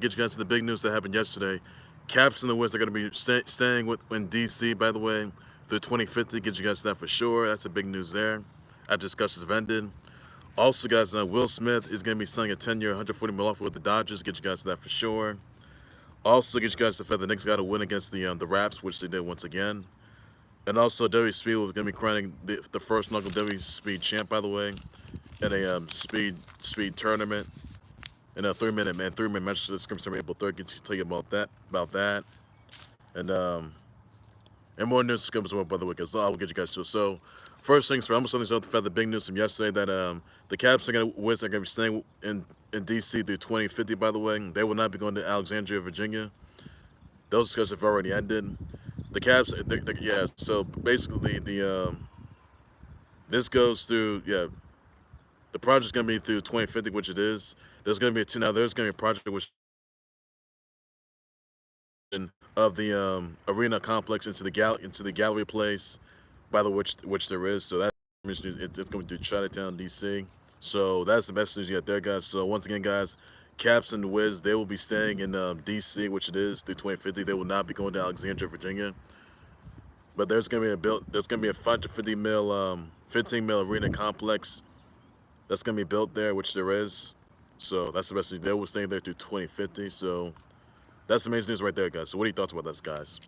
get you guys to the big news that happened yesterday. Caps and the Wiz are going to be staying in DC, by the way, through 2050. Get you guys that for sure. That's the big news there. After discussions have ended. Also, guys, Will Smith is going to be signing a 10-year, 140 million offer with the Dodgers. Get you guys that for sure. Also, get you guys the fact the Knicks got a win against the Raps, which they did once again. And also, WWE Speed is going to be crowning the first knuckle WWE Speed Champ, by the way, in a speed tournament. In a 3-minute match that's going to be April 3rd. Get you tell you about that, and more news is coming as well, by the way, because I will get you guys to it. So, first things first, I'm going to start with the big news from yesterday that the Caps are going to be staying in DC through 2050. By the way, they will not be going to Alexandria, Virginia. Those discussions have already ended. The Caps, yeah. So basically, this goes through, yeah. The project's gonna be through 2050, which it is. There's gonna be there's gonna be a project which of the arena complex into the gallery place, by the which there is. So that's it's going to Chinatown, DC. So that's the best news you got there, guys. So once again, guys, Caps and the Wiz, they will be staying in DC, which it is through 2050. They will not be going to Alexandria, Virginia. But there's gonna be a 550 mil 15 mil arena complex that's gonna be built there, which there is. So that's the best news. They will stay there through 2050. So that's amazing news right there, guys. So what are your thoughts about this, guys?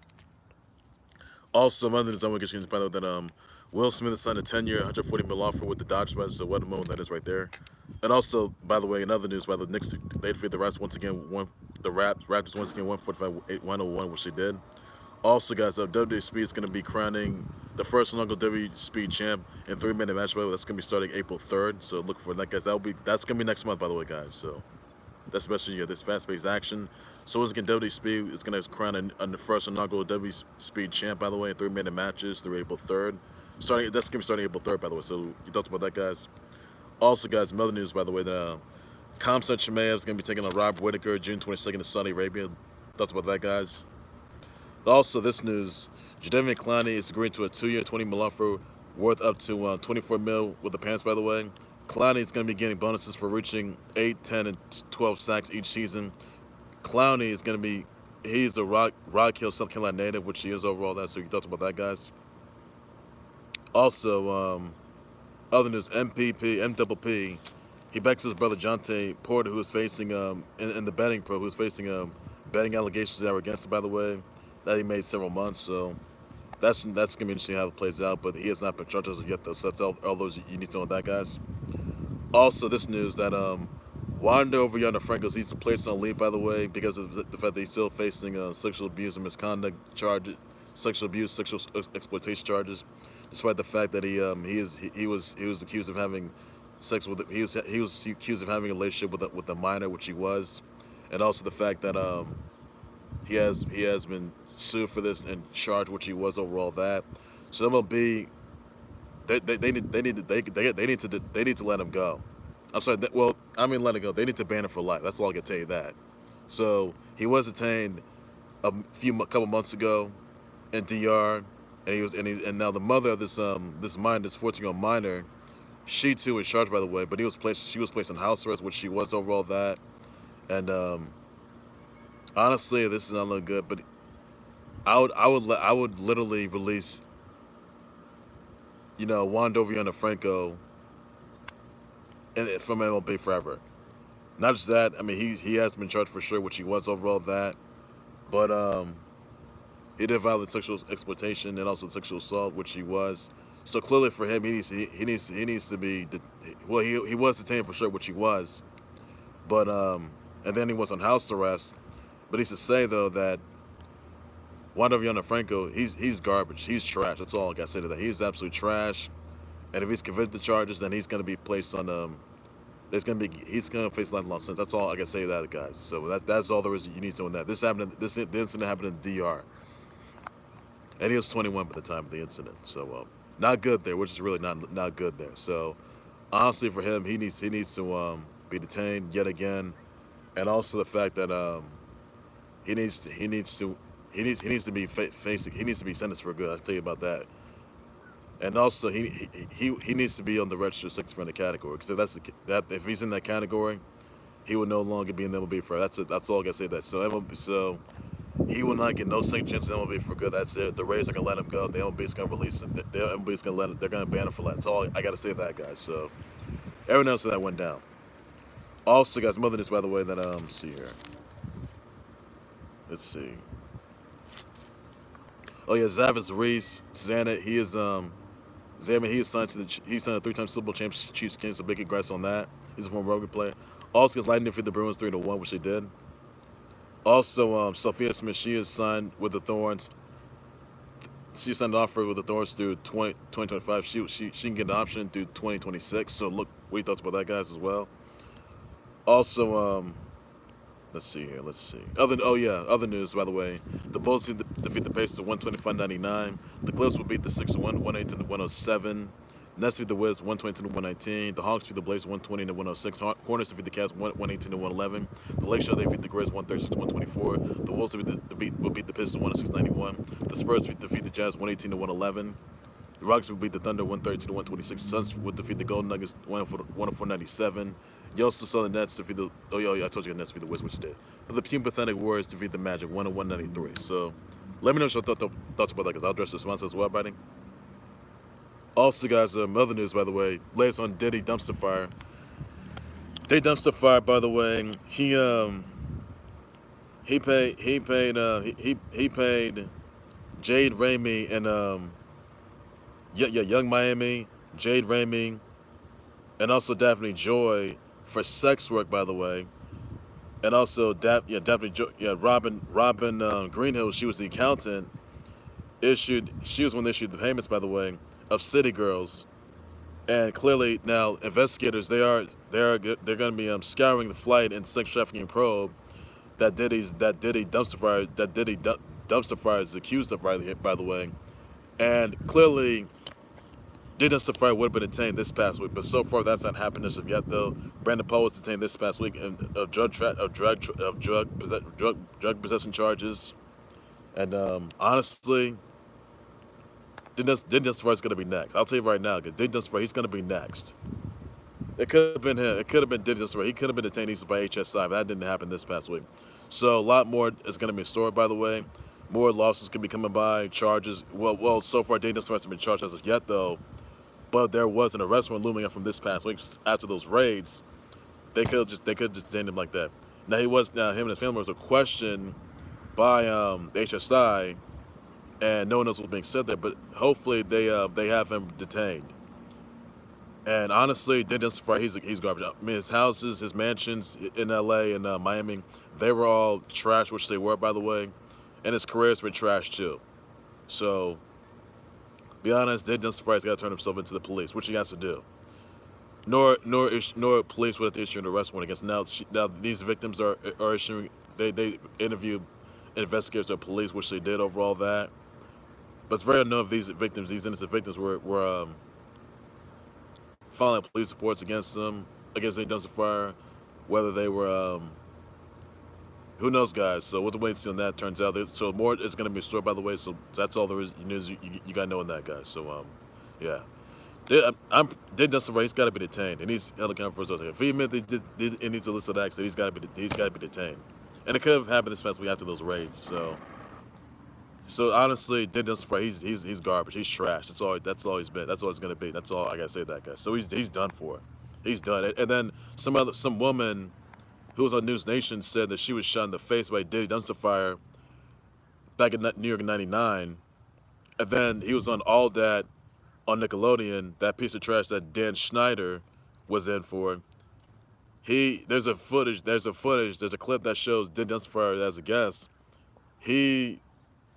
Also, another news I want to get you into, by the way, that Will Smith signed a 10-year, 140 mil offer with the Dodgers. So what a moment that is right there. And also, by the way, another news, by the Knicks, they defeated the Raptors once again. Raptors once again 145-101, which they did. Also, guys, WWE Speed is going to be crowning the first inaugural WWE Speed Champ in 3-minute match. That's going to be starting April 3rd. So look for that, guys. That's going to be next month, by the way, guys. So that's especially this fast-paced action. So once again, WWE Speed is going to crown the first inaugural WWE Speed Champ, by the way, in 3-minute matches through April 3rd. That's going to be starting April 3rd, by the way. So you thoughts about that, guys? Also, guys, some other news, by the way, that Khamzat Chimaev is going to be taking on Whittaker June 22nd in Saudi Arabia. Thoughts about that, guys? Also, this news: Jadeveon Clowney is agreeing to a 2-year, 20 mil offer worth up to 24 mil with the Pants. By the way, Clowney is going to be getting bonuses for reaching 8, 10, and 12 sacks each season. Clowney is going to be he's a Rock Hill, South Carolina native, which he is overall. That so you thoughts about that, guys? Also, other news: MPP, he backs his brother Jontay Parker, who is facing in the betting pro, who's facing betting allegations that were against him. By the way, that he made several months. So that's gonna be interesting how it plays out. But he has not been charged as of yet, though. So that's all those you need to know that, guys. Also, this news that Over Yonder Franco needs to place on leave, by the way, because of the fact that he's still facing sexual abuse and misconduct charges, sexual abuse, sexual exploitation charges, despite the fact that he was accused of having sex with he was accused of having a relationship with a minor, which he was, and also the fact that he has been sued for this and charged, which he was overall that. So MLB, they need to let him go. I'm sorry. Let him go. They need to ban him for life. That's all I can tell you that. So he was detained couple months ago in DR, and now the mother of this 14-year-old minor, she too was charged, by the way, but she was placed on house arrest, which she was overall that, and honestly, this is not looking good. But I would literally release, Over Yonder Franco from MLB forever. Not just that. I mean, he has been charged for sure, which he was overall that, but he did violate sexual exploitation and also sexual assault, which he was. So clearly for him, he needs to be he was detained for sure, which he was, but and then he was on house arrest. But he's to say though that Over Yonder Franco, he's garbage. He's trash. That's all I gotta say to that. He's absolute trash. And if he's convicted of charges, then he's gonna be placed on he's gonna face lifelong sentence. That's all I gotta say to that, guys. So that's all there is you need to know in that. The incident happened in DR, and he was 21 by the time of the incident. So not good there, which is really not good there. So honestly, for him, he needs to be detained yet again, and also the fact that he needs to be facing. He needs to be sentenced for good. I'll tell you about that. And also, he needs to be on the registered sex offender category. Because if he's in that category, he will no longer be in the MLB forever. That's all I gotta say. That so MLB, so he will not get no second chance in the MLB for good. That's it. The Rays are gonna let him go. The MLB is gonna release him. The MLB is gonna let him. They're gonna ban him for that. That's all I gotta say. That guys. So everyone else that went down. Also, guys, mother news by the way. That see here. Let's see. Oh yeah, Zavis Rees, Zammit. He is Zammit. He is signed to he's signed a 3-time Super Bowl champ Chiefs Kings. So big congrats on that. He's a former rugby player. Also, gets Lightning defeat the Bruins 3-1, which they did. Also, Sophia Smith, she is signed with the Thorns. She signed an offer with the Thorns through 2025. She can get an option through 2026. So look, what are your thoughts about that, guys, as well? Also, let's see here. Let's see. Other news, by the way. The Bulls defeat the Pacers 125-99. The Clips will beat the Sixers 118-107. Nets defeat the Wiz 122-119. The Hawks defeat the Blazers 120-106. Hornets defeat the Cavs 118-111. The Lakers defeat the Grizz 136-124. The Wolves will beat the Pistons 106-91. The Spurs defeat the Jazz 118-111. The Rockets will beat the Thunder 132-126. Suns would defeat the Golden Nuggets 104-97. You also saw the Nets defeat the. Oh yeah, I told you the Nets defeat the Wizards, which you did. But the puny pathetic Warriors defeat the Magic 101-93. So let me know what your thoughts about that, because I'll address this once as well, buddy. Also, guys, other news, by the way, latest on Diddy dumpster fire. Diddy dumpster fire, by the way, he paid Jade Ramey and Young Miami, Jade Ramey, and also Daphne Joy for sex work, by the way. And also Daphne Joy, Robin Greenhill, she was the accountant. She was one that issued the payments, by the way, of City Girls, and clearly now investigators they're going to be scouring the flight and sex trafficking probe that Diddy dumpster fire is accused of, by the way, and clearly Diddy dumpster fire would have been detained this past week, but so far that's not happened as of yet. Though Brandon Poe was detained this past week of drug possession charges, and honestly. Diddy dumpster fire is going to be next. I'll tell you right now, because Diddy dumpster fire, he's going to be next. It could have been him. It could have been Diddy dumpster fire. He could have been detained easily by HSI, but that didn't happen this past week. So a lot more is going to be stored, by the way. More lawsuits could be coming by, charges. Well, so far Diddy dumpster fire hasn't been charged as of yet, though. But there was an arrest warrant looming up from this past week after those raids. They could just detain him like that. Now him and his family was a question by HSI. And no one else was being said there, but hopefully they have him detained. And honestly, Diddy dumpster fire, he's garbage. I mean, his houses, his mansions in LA and Miami, they were all trash, which they were, by the way. And his career's been trash too. So, be honest, Diddy dumpster fire has got to turn himself into the police, which he has to do. Nor police would have to issue an arrest warrant against him. Now these victims are issuing. They interviewed investigators or police, which they did over all that. But it's very unknown if these innocent victims were filing police reports against them, against Diddy dumpster fire, whether they were, who knows, guys. So we'll have to wait and see on that turns out. So more is going to be stored, by the way. So that's all there is news you got to know on that, guys. So, yeah. Diddy dumpster fire, he's got to be detained, and he's held accountable for his own. If he admits he needs a illicit acts, he's got to be detained. And it could have happened this past week after those raids. So honestly, Diddy dumpster fire, he's garbage. He's trash. That's all he's been. That's all he's gonna be. That's all I gotta say to that guy. So he's done for. He's done. And then some woman who was on News Nation said that she was shot in the face by Diddy dumpster fire back in New York in '99. And then he was on All That on Nickelodeon, that piece of trash that Dan Schneider was in for. There's a clip that shows Diddy dumpster fire as a guest. He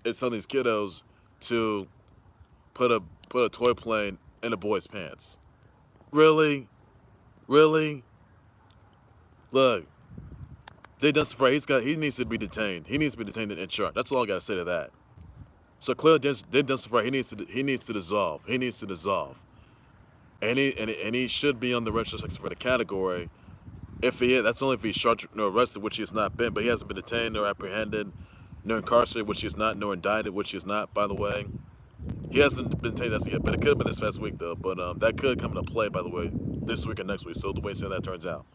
is telling these kiddos to put a toy plane in a boy's pants. Really? Look, Diddy dumpster fire, he needs to be detained. He needs to be detained and charged. That's all I gotta say to that. So clearly, Diddy dumpster fire, he needs to dissolve. He needs to dissolve. And he should be on the register section for the category. If he is, that's only if he's charged or arrested, which he has not been. But he hasn't been detained or apprehended, nor incarcerated, which he is not, nor indicted, which he is not, by the way. He hasn't been detained as yet, but it could have been this past week, though. But that could come into play, by the way, this week or next week. So the way that turns out.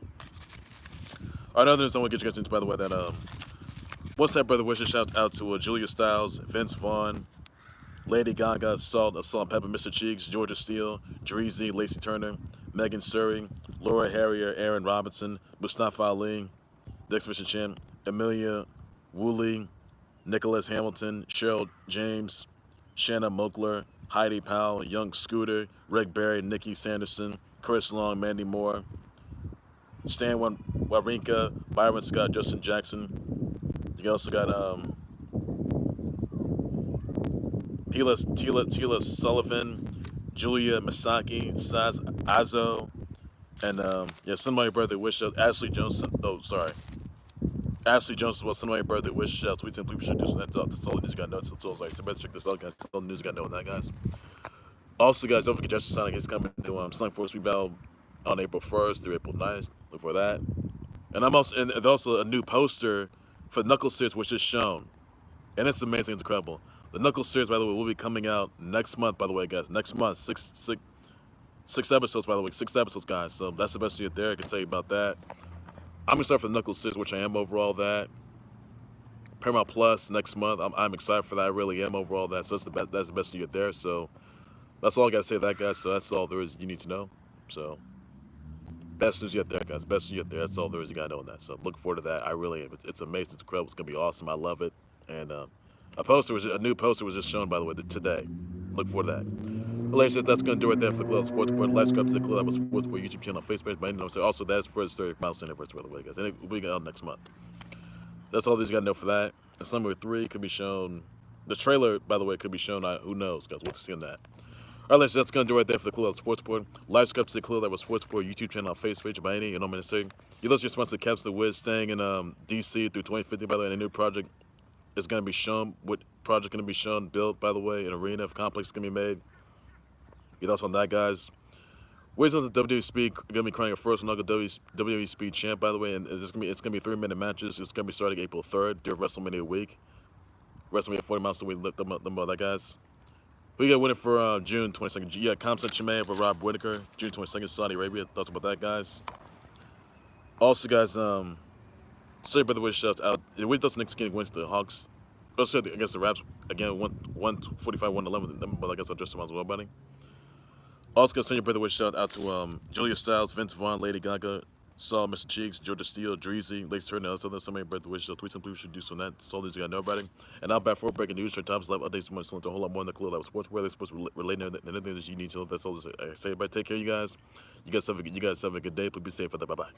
Another news I want to get you guys into, by the way, that what's that brother wishes shout out to Julia Stiles, Vince Vaughn, Lady Gaga, Salt and Pepper, Mr. Cheeks, Georgia Steele, Dreezy, Lacey Turner, Megan Surrey, Laura Harrier, Aaron Robinson, Mustafa Ali, the Exhibition Champ, Amelia Woolley, Nicholas Hamilton, Cheryl James, Shanna Mokler, Heidi Powell, Young Scooter, Rick Barry, Nikki Sanderson, Chris Long, Mandy Moore, Stan Wawrinka, Byron Scott, Justin Jackson. You also got Tila Sullivan, Julia Masaki, Saz Azo, and yeah, somebody birthday wish out. Ashley Jones. Oh, sorry. Ashley Jones was somebody birthday wish out. Tweets and people should do so. That's all the news you got to know. So it's like, so better check this out, guys. That's all the news you got to know on that, guys. Also, guys, don't forget Justin Sonic is coming to Slang Force Rebound on April 1st through April 9th. Look for that. And there's also a new poster for Knuckles series, which is shown. And it's amazing, it's incredible. The Knuckles series, by the way, will be coming out next month, by the way, guys. Next month, six episodes, by the way. 6 episodes, guys. So that's the best you get there. I can tell you about that. I'm excited for the Knuckles series, which I am overall that. Paramount Plus next month. I'm excited for that. I really am overall that. So that's the best you get there. So that's all I got to say to that, guys. So that's all there is you need to know. So best news you get there, guys. Best news you get there. That's all there is you got to know on that. So looking forward to that. I really am. It's amazing. It's incredible. It's going to be awesome. I love it. And a new poster was just shown, by the way, today. Look forward to that. Ladies and gentlemen, that's going to do it there for the Club Sports Board. Let's subscribe to the Club Sports Board YouTube channel on Facebook. But also, that's for the 30th milestone anniversary, by the way, guys. And it will be out next month. That's all these got to know for that. And number 3 could be shown. The trailer, by the way, could be shown. Who knows, guys? We'll see on that. All right, ladies, that's going to do it right there for the Club Sports Board. Live subscribe to the Club Sports Board YouTube channel on Facebook. By any, you know what I'm going to say. You listen to your sponsor, Caps the Wiz, staying in DC through 2050, by the way, and a new project is going to be shown. What project going to be shown, built, by the way, an arena complex is going to be made. Your thoughts on that, guys? Wiz on the WWE Speed going to be crying a first inaugural WWE Speed Champ, by the way, and it's going to be 3-minute matches. It's going to be starting April 3rd during WrestleMania week. WrestleMania 40 miles, so we lift them up, that, guys. Who you got winning for June 22nd? You got Khamzat Chimaev or Rob Whittaker, June 22nd, Saudi Arabia. Thoughts about that, guys? Also, guys, sorry, brother, wish shout out. With those Knicks getting wins the Hawks. Also, against the Raps, again, 145, 111. But I guess I'll just as well, buddy. Also, gonna send your brother wish shout out to Julia Stiles, Vince Vaughn, Lady Gaga, Saul, Mr. Cheeks, Georgia Steele, Dreezy, Lace Turner, and so many brother wish shout. Tweets and please should do so. That. That's all these you got to know about it. And I'm back for breaking news, short topics, live updates, much to a whole lot more in the Club Level Sports, where they're supposed to relate than anything that you need to know. That's all I say. But take care, you guys. You guys have a good day. Please be safe for that. Bye bye.